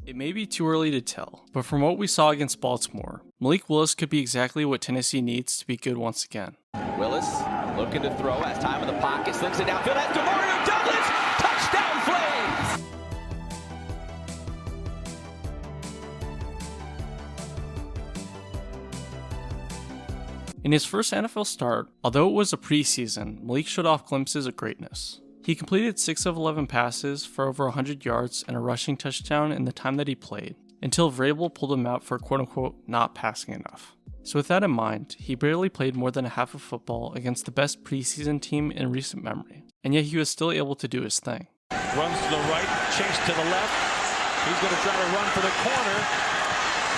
It may be too early to tell, but from what we saw against Baltimore, Malik Willis could be exactly what Tennessee needs to be good once again. Willis looking to throw, has time in the pocket, slings it downfield, has DeMario Douglas, touchdown Flames! In his first NFL start, although it was a preseason, Malik showed off glimpses of greatness. He completed 6 of 11 passes for over 100 yards and a rushing touchdown in the time that he played, until Vrabel pulled him out for quote-unquote not passing enough. So with that in mind, he barely played more than a half of football against the best preseason team in recent memory, and yet he was still able to do his thing. Runs to the right, chase to the left, he's going to try to run for the corner,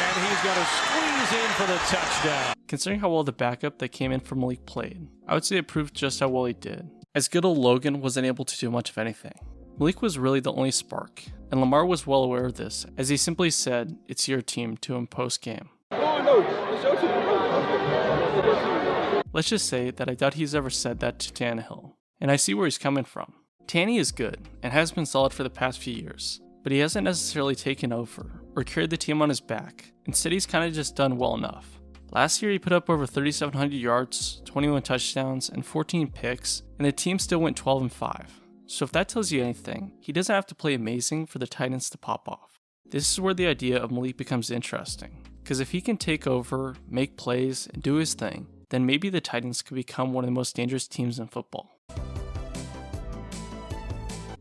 and he's going to squeeze in for the touchdown. Considering how well the backup that came in for Malik played, I would say it proved just how well he did, as good old Logan wasn't able to do much of anything. Malik was really the only spark, and Lamar was well aware of this, as he simply said, "It's your team," to him post-game. Let's just say that I doubt he's ever said that to Tannehill, and I see where he's coming from. Tanny is good, and has been solid for the past few years, but he hasn't necessarily taken over, or carried the team on his back. Instead, he's kinda just done well enough. Last year, he put up over 3,700 yards, 21 touchdowns, and 14 picks, and the team still went 12-5. So if that tells you anything, he doesn't have to play amazing for the Titans to pop off. This is where the idea of Malik becomes interesting, because if he can take over, make plays, and do his thing, then maybe the Titans could become one of the most dangerous teams in football.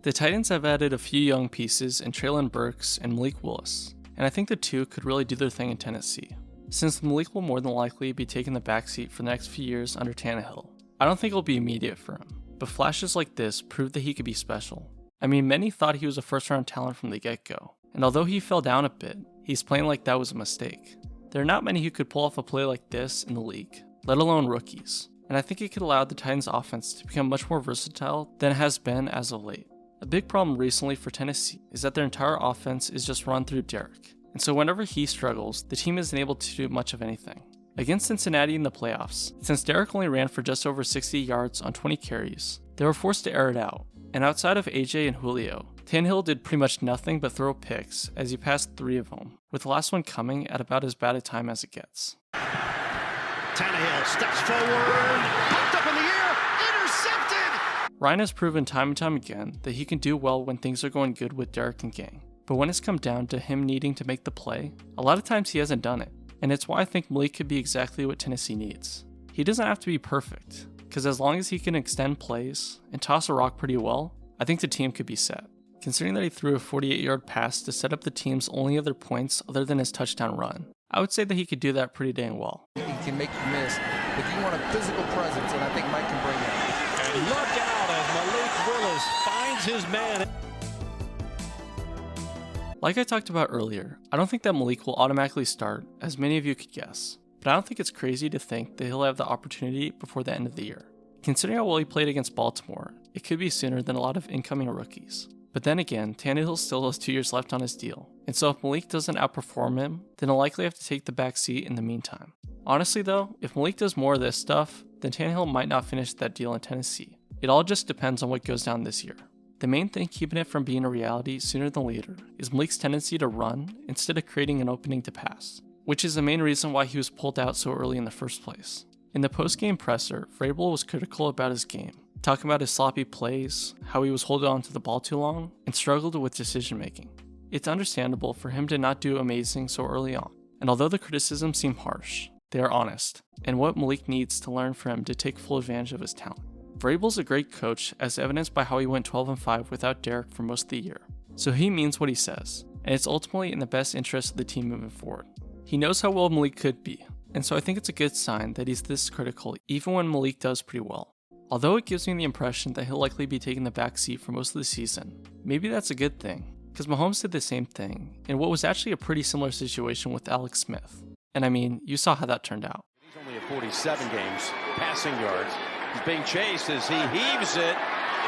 The Titans have added a few young pieces in Treylon Burks and Malik Willis, and I think the two could really do their thing in Tennessee. Since Malik will more than likely be taking the backseat for the next few years under Tannehill, I don't think it'll be immediate for him, but flashes like this prove that he could be special. I mean, many thought he was a first-round talent from the get-go, and although he fell down a bit, he's playing like that was a mistake. There are not many who could pull off a play like this in the league, let alone rookies, and I think it could allow the Titans' offense to become much more versatile than it has been as of late. A big problem recently for Tennessee is that their entire offense is just run through Derek, and so whenever he struggles, the team isn't able to do much of anything. Against Cincinnati in the playoffs, since Derek only ran for just over 60 yards on 20 carries, they were forced to air it out, and outside of AJ and Julio, Tannehill did pretty much nothing but throw picks as he passed 3 of them, with the last one coming at about as bad a time as it gets. Tannehill steps forward, popped up in the air, intercepted! Ryan has proven time and time again that he can do well when things are going good with Derek and gang. But when it's come down to him needing to make the play, a lot of times he hasn't done it, and it's why I think Malik could be exactly what Tennessee needs. He doesn't have to be perfect, because as long as he can extend plays and toss a rock pretty well, I think the team could be set. Considering that he threw a 48-yard pass to set up the team's only other points other than his touchdown run, I would say that he could do that pretty dang well. He can make you miss, but you want a physical presence, and I think Mike can bring that. And look out as Malik Willis finds his man. Like I talked about earlier, I don't think that Malik will automatically start, as many of you could guess, but I don't think it's crazy to think that he'll have the opportunity before the end of the year. Considering how well he played against Baltimore, it could be sooner than a lot of incoming rookies. But then again, Tannehill still has 2 years left on his deal, and so if Malik doesn't outperform him, then he'll likely have to take the back seat in the meantime. Honestly though, if Malik does more of this stuff, then Tannehill might not finish that deal in Tennessee. It all just depends on what goes down this year. The main thing keeping it from being a reality sooner than later is Malik's tendency to run instead of creating an opening to pass, which is the main reason why he was pulled out so early in the first place. In the post-game presser, Vrabel was critical about his game, talking about his sloppy plays, how he was holding on to the ball too long, and struggled with decision making. It's understandable for him to not do amazing so early on, and although the criticisms seem harsh, they are honest, and what Malik needs to learn for him to take full advantage of his talent. Vrabel's a great coach, as evidenced by how he went 12-5 without Derek for most of the year. So he means what he says, and it's ultimately in the best interest of the team moving forward. He knows how well Malik could be, and so I think it's a good sign that he's this critical even when Malik does pretty well. Although it gives me the impression that he'll likely be taking the back seat for most of the season, maybe that's a good thing, because Mahomes did the same thing in what was actually a pretty similar situation with Alex Smith. And I mean, you saw how that turned out. He's only at 47 games, passing yards. He's being chased as he heaves it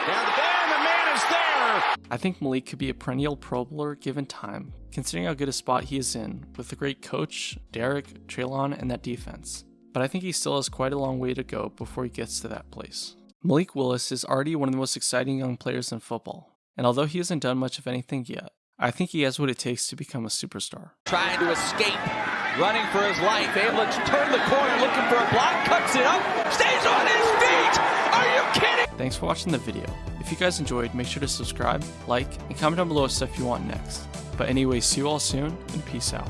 down the ball, and the man is there! I think Malik could be a perennial Pro Bowler given time, considering how good a spot he is in, with a great coach, Derek, Treylon, and that defense. But I think he still has quite a long way to go before he gets to that place. Malik Willis is already one of the most exciting young players in football, and although he hasn't done much of anything yet, I think he has what it takes to become a superstar. Trying to escape, running for his life, able to turn the corner, looking for a block, cuts it up, stays on his feet! Are you kidding? Thanks for watching the video. If you guys enjoyed, make sure to subscribe, like, and comment down below stuff you want next. But anyways, see you all soon, and peace out.